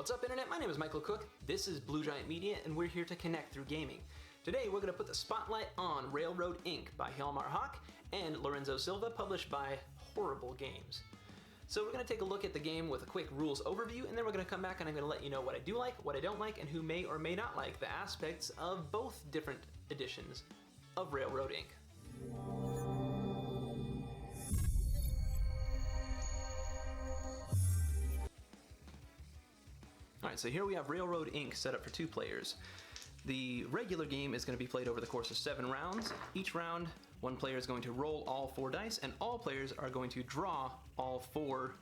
What's up, Internet? My name is Michael Cook. This is Blue Giant Media, and we're here to connect through gaming. Today, we're going to put the spotlight on Railroad Inc. by Hjalmar Hach and Lorenzo Silva, published by Horrible Games. So we're going to take a look at the game with a quick rules overview, and then we're going to come back and I'm going to let you know what I do like, what I don't like, and who may or may not like the aspects of both different editions of Railroad Inc. Alright, so here we have Railroad Inc. set up for 2 players. The regular game is going to be played over the course of 7 rounds. Each round, one player is going to roll all 4 dice, and all players are going to draw all 4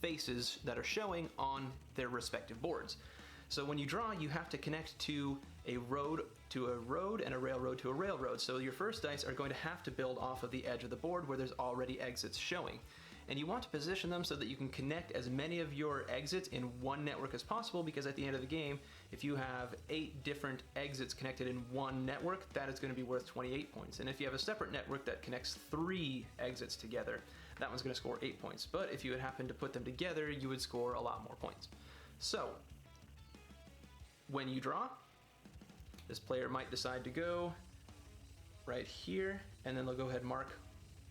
faces that are showing on their respective boards. So when you draw, you have to connect to a road and a railroad to a railroad. So your first dice are going to have to build off of the edge of the board where there's already exits showing. And you want to position them so that you can connect as many of your exits in one network as possible, because at the end of the game, if you have 8 different exits connected in one network, that is going to be worth 28 points. And if you have a separate network that connects 3 exits together, that one's going to score 8 points. But if you would happen to put them together, you would score a lot more points. So, when you draw, this player might decide to go right here, and then they'll go ahead and mark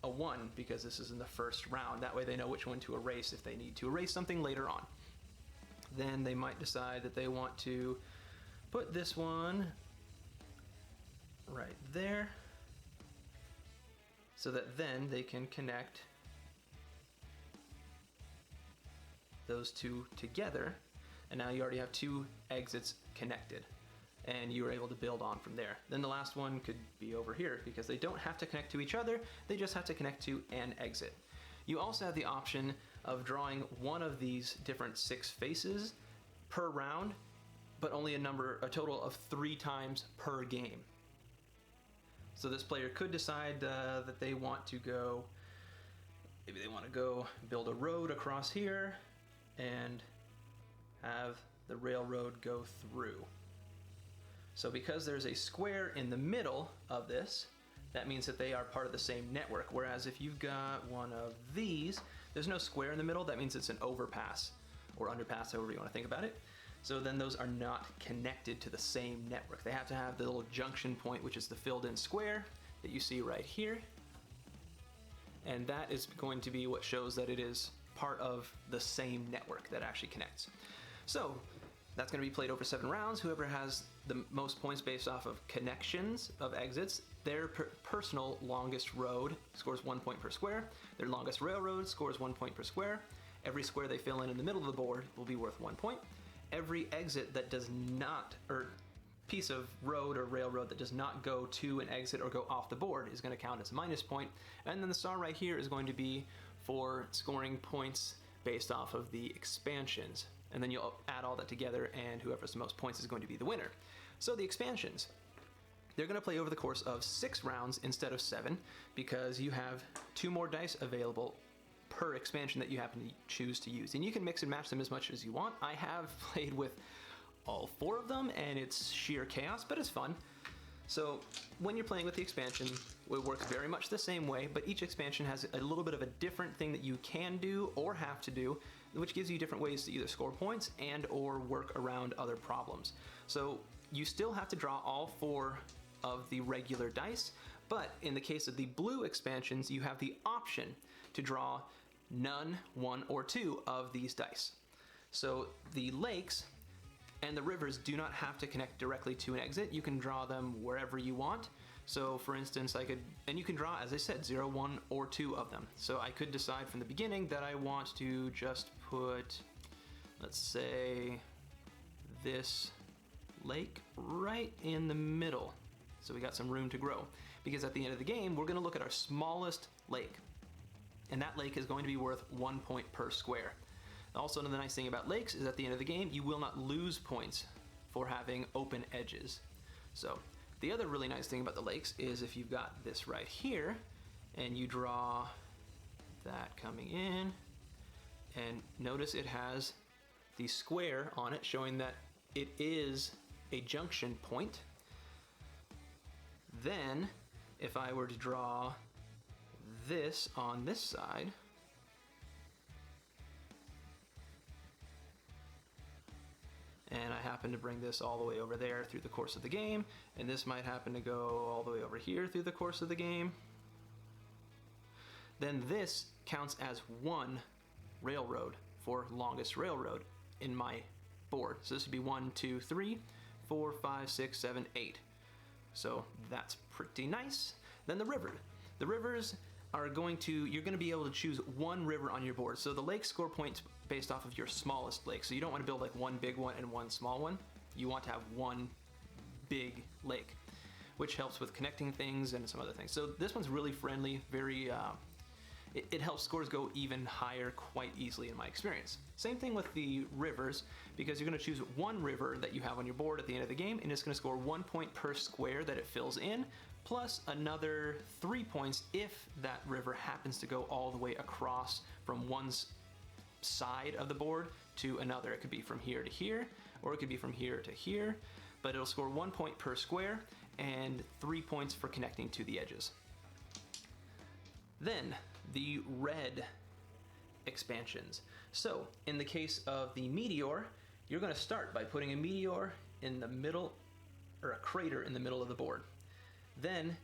a 1 because this is in the first round. That way they know which one to erase if they need to erase something later on. Then they might decide that they want to put this one right there so that then they can connect those 2 together, and now you already have 2 exits connected, and you were able to build on from there. Then the last one could be over here because they don't have to connect to each other, they just have to connect to an exit. You also have the option of drawing one of these different 6 faces per round, but only a total of 3 times per game. So this player could decide that they want to go, maybe they want to go build a road across here and have the railroad go through. So because there's a square in the middle of this, that means that they are part of the same network. Whereas if you've got one of these, there's no square in the middle, that means it's an overpass or underpass, however you want to think about it. So then those are not connected to the same network. They have to have the little junction point, which is the filled in square that you see right here. And that is going to be what shows that it is part of the same network that actually connects. So that's going to be played over 7 rounds. Whoever has the most points based off of connections of exits, their personal longest road scores 1 point per square. Their longest railroad scores 1 point per square. Every square they fill in the middle of the board will be worth 1 point. Every exit that does not, or piece of road or railroad that does not go to an exit or go off the board is going to count as a minus point. And then the star right here is going to be for scoring points based off of the expansions. And then you'll add all that together, and whoever has the most points is going to be the winner. So the expansions, they're going to play over the course of 6 rounds instead of 7, because you have 2 more dice available per expansion that you happen to choose to use. And you can mix and match them as much as you want. I have played with all 4 of them, and it's sheer chaos, but it's fun. So when you're playing with the expansion, it works very much the same way, but each expansion has a little bit of a different thing that you can do or have to do, which gives you different ways to either score points and or work around other problems. So you still have to draw all 4 of the regular dice, but in the case of the blue expansions, you have the option to draw none, 1, or 2 of these dice. So the lakes and the rivers do not have to connect directly to an exit. You can draw them wherever you want. So for instance, and you can draw, as I said, 0, 1, or 2 of them. So I could decide from the beginning that I want to just put, let's say, this lake right in the middle. So we got some room to grow. Because at the end of the game, we're gonna look at our smallest lake. And that lake is going to be worth 1 point per square. Also, another nice thing about lakes is at the end of the game, you will not lose points for having open edges. So the other really nice thing about the lakes is if you've got this right here and you draw that coming in, and notice it has the square on it showing that it is a junction point. Then if I were to draw this on this side, happen to bring this all the way over there through the course of the game, and this might happen to go all the way over here through the course of the game, then this counts as one railroad for longest railroad in my board. So this would be 1, 2, 3, 4, 5, 6, 7, 8. So that's pretty nice. Then the river. The rivers are you're going to be able to choose one river on your board. So the lakes score points based off of your smallest lake. So you don't want to build like one big one and one small one. You want to have one big lake, which helps with connecting things and some other things. So this one's really friendly, very, it helps scores go even higher quite easily in my experience. Same thing with the rivers, because you're going to choose one river that you have on your board at the end of the game, and it's going to score 1 point per square that it fills in, plus another 3 points if that river happens to go all the way across from one side of the board to another. It could be from here to here, or it could be from here to here, but it'll score 1 point per square and 3 points for connecting to the edges. Then the red expansions. So in the case of the meteor, you're going to start by putting a meteor in the middle, or a crater in the middle of the board. Then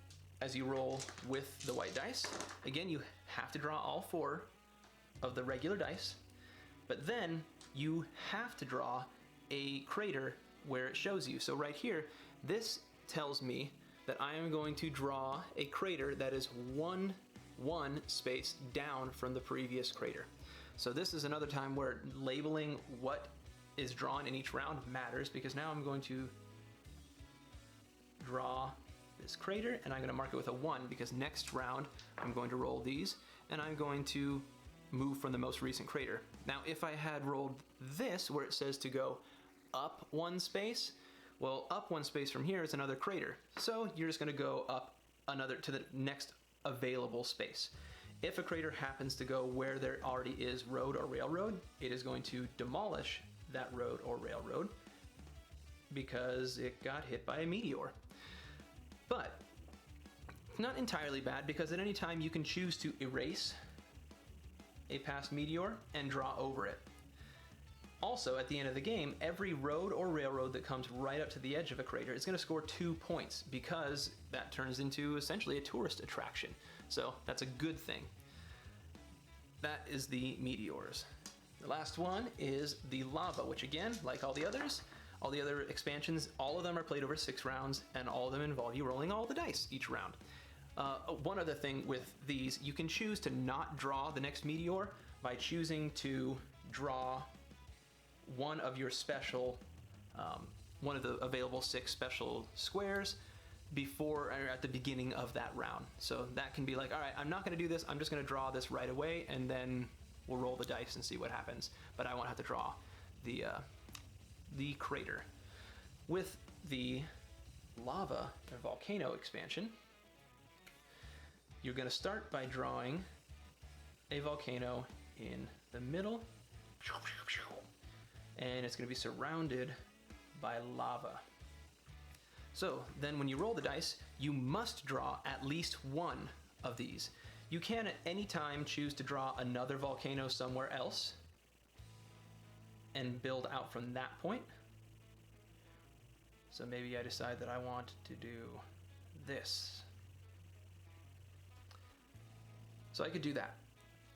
as you roll with the white dice, again you have to draw all 4 of the regular dice, but then you have to draw a crater where it shows you. So right here, this tells me that I am going to draw a crater that is one space down from the previous crater. So this is another time where labeling what is drawn in each round matters, because now I'm going to draw this crater and I'm going to mark it with a 1, because next round I'm going to roll these and I'm going to move from the most recent crater. Now if I had rolled this where it says to go up 1 space, well, up 1 space from here is another crater. So you're just going to go up another to the next available space. If a crater happens to go where there already is road or railroad, it is going to demolish that road or railroad because it got hit by a meteor. But not entirely bad, because at any time you can choose to erase a past meteor and draw over it. Also, at the end of the game, every road or railroad that comes right up to the edge of a crater is going to score 2 points, because that turns into essentially a tourist attraction. So that's a good thing. That is the meteors. The last one is the lava, which again, like all the other expansions, all of them are played over 6 rounds, and all of them involve you rolling all the dice each round. One other thing with these, you can choose to not draw the next meteor by choosing to draw one of your special, one of the available 6 special squares before or at the beginning of that round. So that can be like, all right, I'm not going to do this, I'm just going to draw this right away, and then we'll roll the dice and see what happens. But I won't have to draw the crater. With the lava or volcano expansion, you're going to start by drawing a volcano in the middle, and it's going to be surrounded by lava. So then when you roll the dice, you must draw at least one of these. You can at any time choose to draw another volcano somewhere else and build out from that point. So maybe I decide that I want to do this. So I could do that.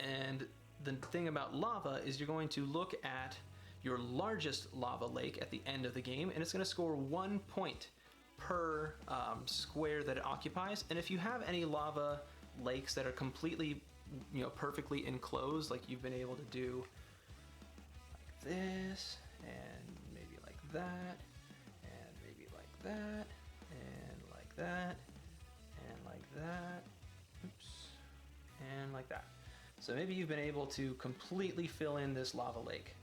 And the thing about lava is you're going to look at your largest lava lake at the end of the game, and it's going to score 1 point per square that it occupies. And if you have any lava lakes that are completely, perfectly enclosed, like you've been able to do like this, and maybe like that, and maybe like that, and like that, and like that, oops, and like that. So maybe you've been able to completely fill in this lava lake.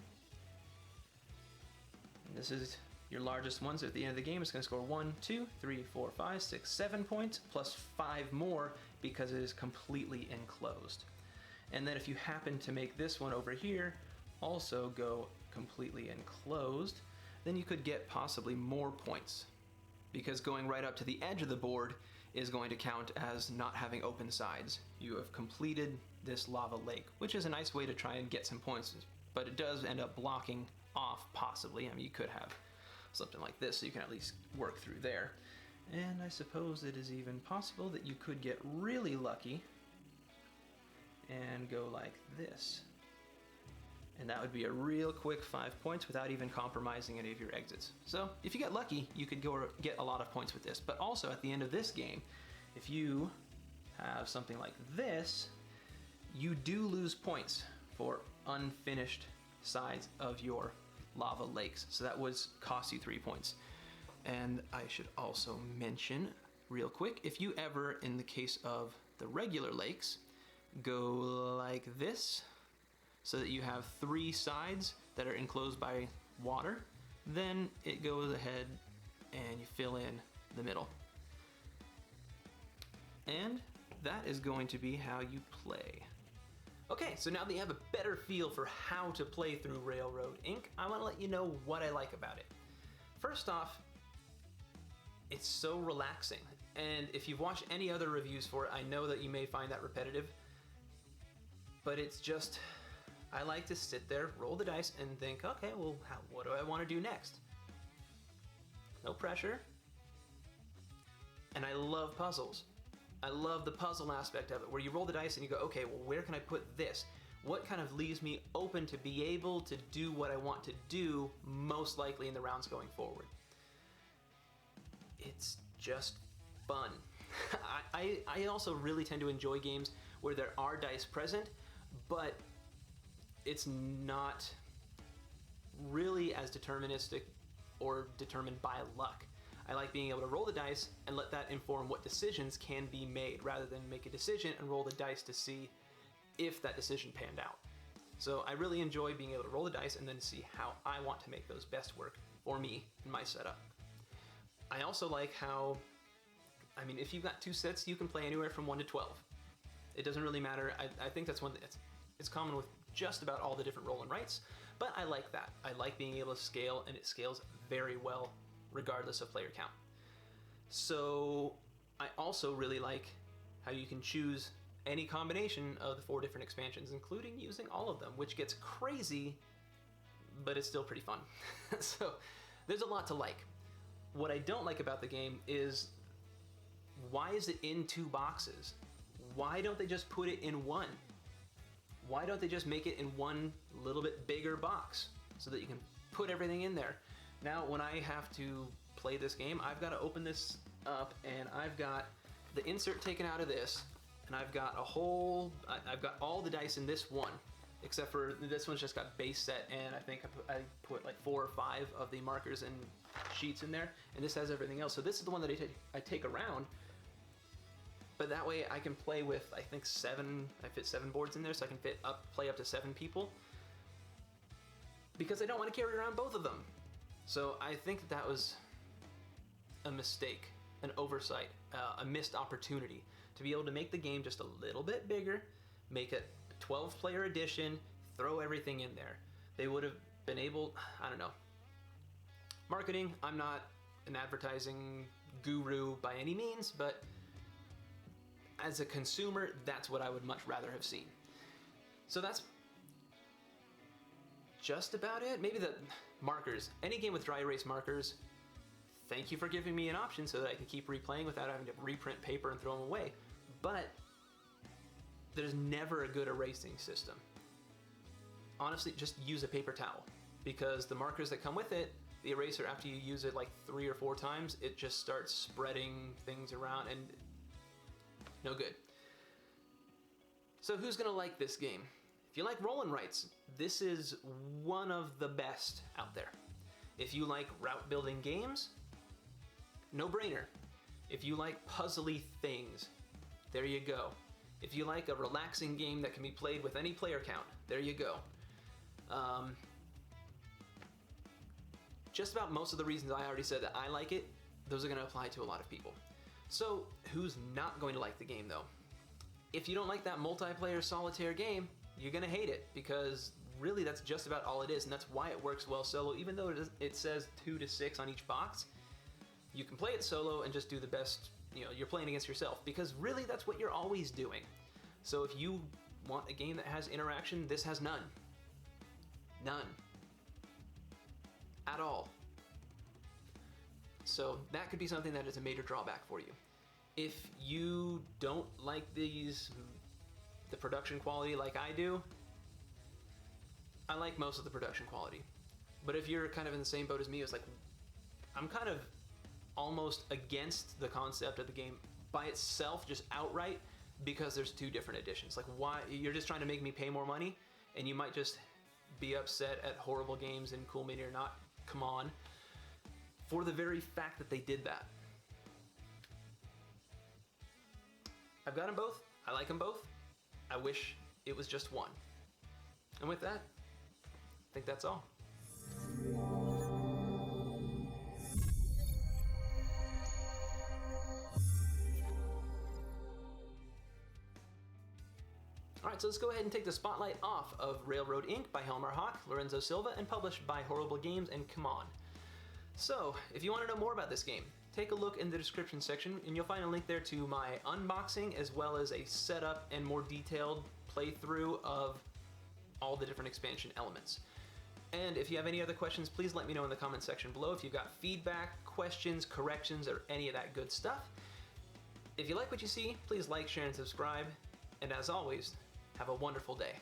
And this is your largest ones. At the end of the game, it's going to score 1, 2, 3, 4, 5, 6, 7 points, plus 5 more because it is completely enclosed. And then if you happen to make this one over here also go completely enclosed, then you could get possibly more points, because going right up to the edge of the board is going to count as not having open sides. You have completed this lava lake, which is a nice way to try and get some points, but it does end up blocking off possibly. I mean, you could have something like this, so you can at least work through there. And I suppose it is even possible that you could get really lucky and go like this. And that would be a real quick 5 points without even compromising any of your exits. So if you get lucky, you could go get a lot of points with this. But also at the end of this game, if you have something like this, you do lose points for unfinished sides of your lava lakes. So that would cost you 3 points. And I should also mention real quick, if you ever, in the case of the regular lakes, go like this, so that you have 3 sides that are enclosed by water, then it goes ahead and you fill in the middle. And that is going to be how you play. Okay, so now that you have a better feel for how to play through Railroad Inc., I want to let you know what I like about it. First off, it's so relaxing. And if you've watched any other reviews for it, I know that you may find that repetitive, but it's just, I like to sit there, roll the dice, and think, okay, well, what do I want to do next? No pressure. And I love puzzles. I love the puzzle aspect of it, where you roll the dice and you go, okay, well, where can I put this? What kind of leaves me open to be able to do what I want to do, most likely in the rounds going forward? It's just fun. I also really tend to enjoy games where there are dice present, but it's not really as deterministic or determined by luck. I like being able to roll the dice and let that inform what decisions can be made, rather than make a decision and roll the dice to see if that decision panned out. So I really enjoy being able to roll the dice and then see how I want to make those best work for me in my setup. I also like how, I mean, if you've got 2 sets, you can play anywhere from 1 to 12. It doesn't really matter. I think that's one that's it's common with just about all the different roll and writes, but I like that. I like being able to scale, and it scales very well regardless of player count. So I also really like how you can choose any combination of the 4 different expansions, including using all of them, which gets crazy, but it's still pretty fun. So there's a lot to like. What I don't like about the game is, why is it in 2 boxes? Why don't they just put it in 1? Why don't they just make it in one little bit bigger box so that you can put everything in there? Now, when I have to play this game, I've got to open this up, and I've got the insert taken out of this, and I've got I've got all the dice in this one, except for this one's just got base set, and I think I put like 4 or 5 of the markers and sheets in there, and this has everything else. So this is the one that I take around, but that way I can play with, I think, 7, I fit 7 boards in there, so I can play up to 7 people, because I don't want to carry around both of them. So I think that was a mistake, an oversight, a missed opportunity to be able to make the game just a little bit bigger, make it a 12-player edition, throw everything in there. They would have been able, I don't know. Marketing, I'm not an advertising guru by any means, but as a consumer, that's what I would much rather have seen. So that's just about it. Maybe the markers. Any game with dry erase markers, thank you for giving me an option so that I can keep replaying without having to reprint paper and throw them away. But there's never a good erasing system. Honestly, just use a paper towel, because the markers that come with it, the eraser, after you use it like 3 or 4 times, it just starts spreading things around, and no good. So who's gonna like this game? If you like roll and writes, this is one of the best out there. If you like route building games, no brainer. If you like puzzly things, there you go. If you like a relaxing game that can be played with any player count, there you go. Just about most of the reasons I already said that I like it, those are going to apply to a lot of people. So who's not going to like the game though? If you don't like that multiplayer solitaire game, you're going to hate it, because really that's just about all it is, and that's why it works well solo. Even though it says 2 to 6 on each box, you can play it solo and just do the best, you're playing against yourself, because really that's what you're always doing. So if you want a game that has interaction, this has none. None. At all. So that could be something that is a major drawback for you. If you don't like the production quality like I do, I like most of the production quality. But if you're kind of in the same boat as me, it's like, I'm kind of almost against the concept of the game by itself, just outright, because there's two different editions. Like, why? You're just trying to make me pay more money, and you might just be upset at Horrible Games and Cool Mini or not. Come on. For the very fact that they did that. I've got them both. I like them both. I wish it was just one. And with that, I think that's all. Alright, so let's go ahead and take the spotlight off of Railroad Inc. by Helmar Hawk, Lorenzo Silva, and published by Horrible Games and CMON. So, if you want to know more about this game, take a look in the description section and you'll find a link there to my unboxing as well as a setup and more detailed playthrough of all the different expansion elements. And if you have any other questions, please let me know in the comment section below if you've got feedback, questions, corrections, or any of that good stuff. If you like what you see, please like, share, and subscribe. And as always, have a wonderful day.